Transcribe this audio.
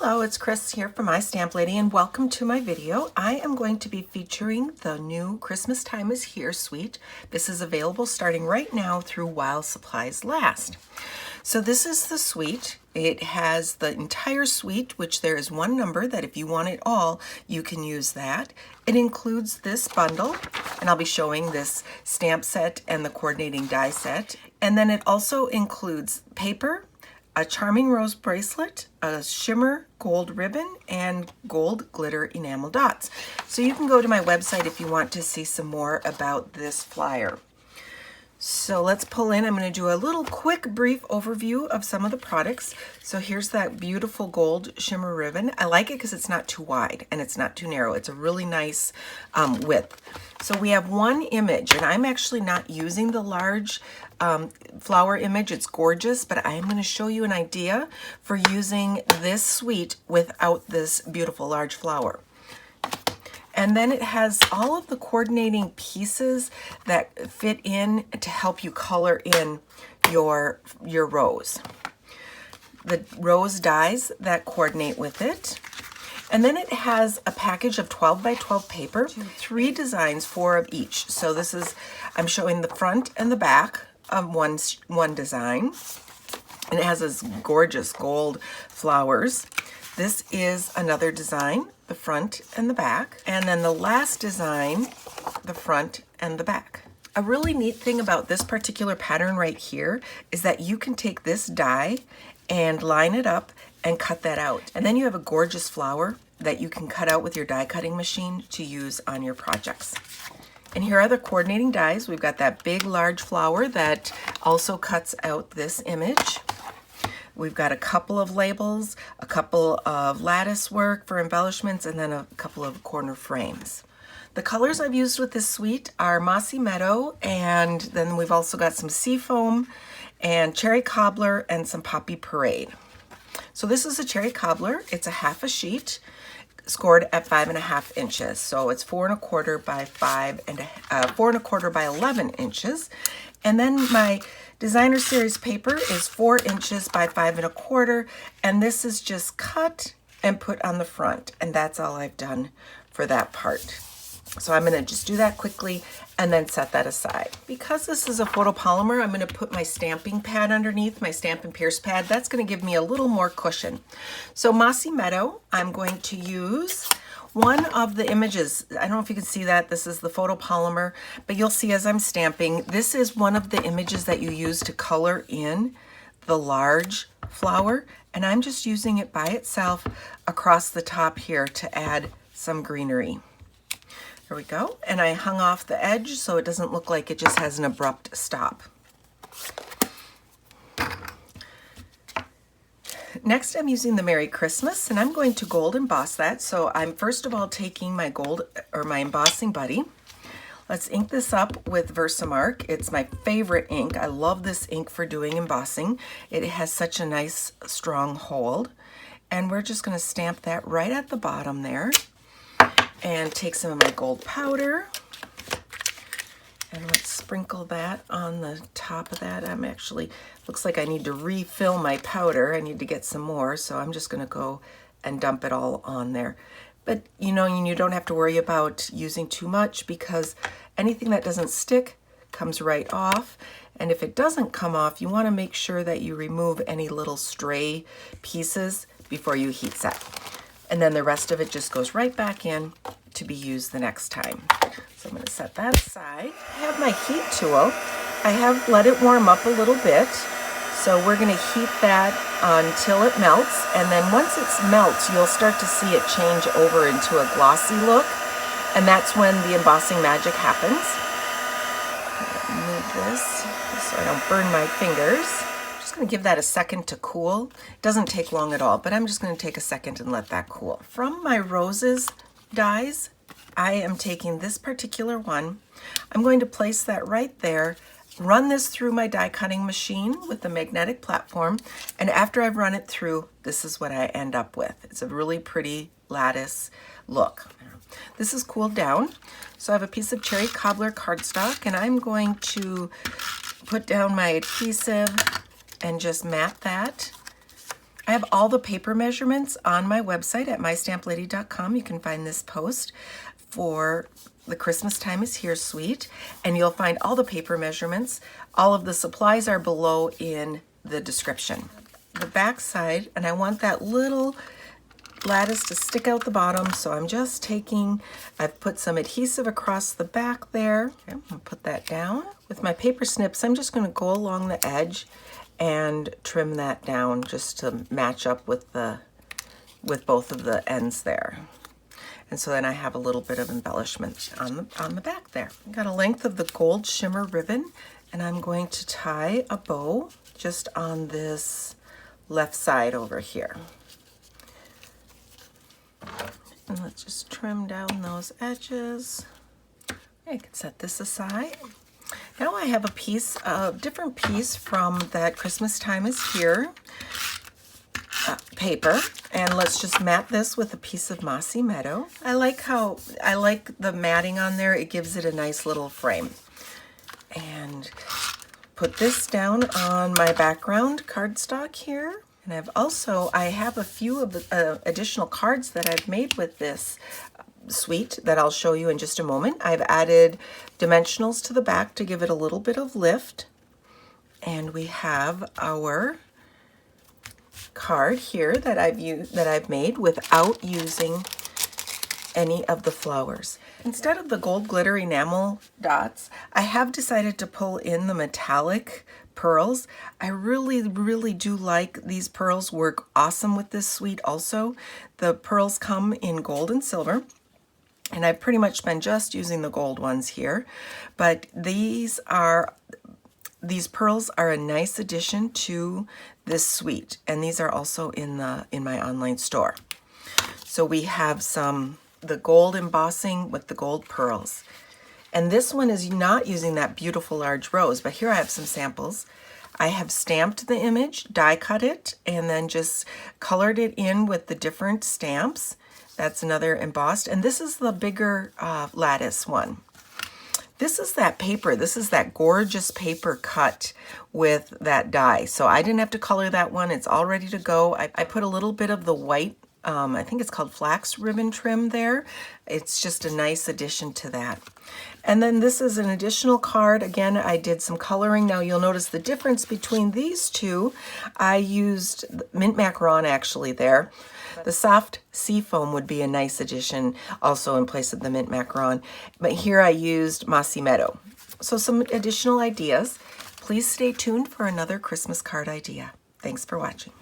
Hello, it's Chris here from My Stamp Lady, and welcome to my video. I am going to be featuring the new Christmastime Is Here suite. This is available starting right now through while supplies last. So this is the suite. It has the entire suite, which there is one number that if you want it all, you can use that. It includes this bundle, and I'll be showing this stamp set and the coordinating die set. And then it also includes paper, a charming rose bracelet, a shimmer gold ribbon, and gold glitter enamel dots. So you can go to my website if you want to see some more about this flyer. So let's pull in. I'm going to do a little quick brief overview of some of the products. So here's that beautiful gold shimmer ribbon. I like it because it's not too wide and it's not too narrow. It's a really nice width. So we have one image, and I'm actually not using the large flower image. It's gorgeous, but I'm going to show you an idea for using this suite without this beautiful large flower. And then it has all of the coordinating pieces that fit in to help you color in your rose. The rose dies that coordinate with it. And then it has a package of 12 by 12 paper, 3 designs, 4 of each. So this is, I'm showing the front and the back of one design. And it has this gorgeous gold flowers. This is another design, the front and the back. And then the last design, the front and the back. A really neat thing about this particular pattern right here is that you can take this die and line it up and cut that out. And then you have a gorgeous flower that you can cut out with your die cutting machine to use on your projects. And here are the coordinating dies. We've got that big large flower that also cuts out this image. We've got a couple of labels, a couple of lattice work for embellishments, and then a couple of corner frames. The colors I've used with this suite are Mossy Meadow, and then we've also got some Seafoam and Cherry Cobbler and some Poppy Parade. So this is a Cherry Cobbler. It's a half a sheet, scored at 5.5 inches. So it's 4 1/4 by 4 1/4 by 11 inches. And then my designer series paper is 4 inches by 5 1/4, and this is just cut and put on the front, and that's all I've done for that part. So I'm going to just do that quickly and then set that aside. Because this is a photopolymer, I'm going to put my stamping pad underneath, my Stamp and Pierce pad. That's going to give me a little more cushion. So Mossy Meadow, I'm going to use one of the images. I don't know if you can see that. This is the photopolymer, but you'll see as I'm stamping, this is one of the images that you use to color in the large flower, and I'm just using it by itself across the top here to add some greenery. There we go. And I hung off the edge so it doesn't look like it just has an abrupt stop. Next, I'm using the Merry Christmas, and I'm going to gold emboss that. So I'm first of all taking my gold, or my embossing buddy. Let's ink this up with Versamark. It's my favorite ink. I love this ink for doing embossing. It has such a nice, strong hold. And we're just going to stamp that right at the bottom there. And take some of my gold powder. And let's sprinkle that on the top of that. I'm actually, looks like I need to refill my powder. I need to get some more, so I'm just going to go and dump it all on there. But you know, you don't have to worry about using too much because anything that doesn't stick comes right off. And if it doesn't come off, you want to make sure that you remove any little stray pieces before you heat set. And then the rest of it just goes right back in to be used the next time. So I'm going to set that aside. I have my heat tool. I have let it warm up a little bit. So we're going to heat that until it melts. And then once it melts, you'll start to see it change over into a glossy look. And that's when the embossing magic happens. Move this so I don't burn my fingers. I'm going to give that a second to cool. It doesn't take long at all, but I'm just going to take a second and let that cool. From my roses dies, I am taking this particular one. I'm going to place that right there, run this through my die cutting machine with the magnetic platform, and after I've run it through, this is what I end up with. It's a really pretty lattice look. This is cooled down, so I have a piece of Cherry Cobbler cardstock, and I'm going to put down my adhesive and just mat that I have all the paper measurements on my website at mystamplady.com. You can find this post for the Christmastime Is Here suite, and you'll find all the paper measurements. All of the supplies are below in the description. The back side, and I want that little lattice to stick out the bottom, so I'm just I've put some adhesive across the back there. Okay, I'm gonna put that down. With my paper snips, I'm just gonna go along the edge and trim that down just to match up with both of the ends there. And so then I have a little bit of embellishment on the back there. I've got a length of the gold shimmer ribbon, and I'm going to tie a bow just on this left side over here. And let's just trim down those edges. I can set this aside. Now I have a different piece from that Christmastime Is Here paper, and let's just mat this with a piece of Mossy Meadow. I like the matting on there. It gives it a nice little frame. And put this down on my background cardstock here. And I have a few of the additional cards that I've made with this suite that I'll show you in just a moment. I've added dimensionals to the back to give it a little bit of lift. And we have our card here that I've made without using any of the flowers. Instead of the gold glitter enamel dots, I have decided to pull in the metallic pearls. I really do like these pearls. Work awesome with this suite also. The pearls come in gold and silver, and I've pretty much been just using the gold ones here, but these pearls are a nice addition to this suite, and these are also in my online store. So we have the gold embossing with the gold pearls. And this one is not using that beautiful large rose, but here I have some samples. I have stamped the image, die cut it, and then just colored it in with the different stamps. That's another embossed, and this is the bigger lattice one. This is that paper. This is that gorgeous paper cut with that die. So I didn't have to color that one. It's all ready to go. I put a little bit of the white, I think it's called flax ribbon trim there. It's just a nice addition to that. And then this is an additional card. Again, I did some coloring. Now you'll notice the difference between these two. I used mint macaron actually there. The soft sea foam would be a nice addition also in place of the mint macaron. But here I used Mossy Meadow. So some additional ideas. Please stay tuned for another Christmas card idea. Thanks for watching.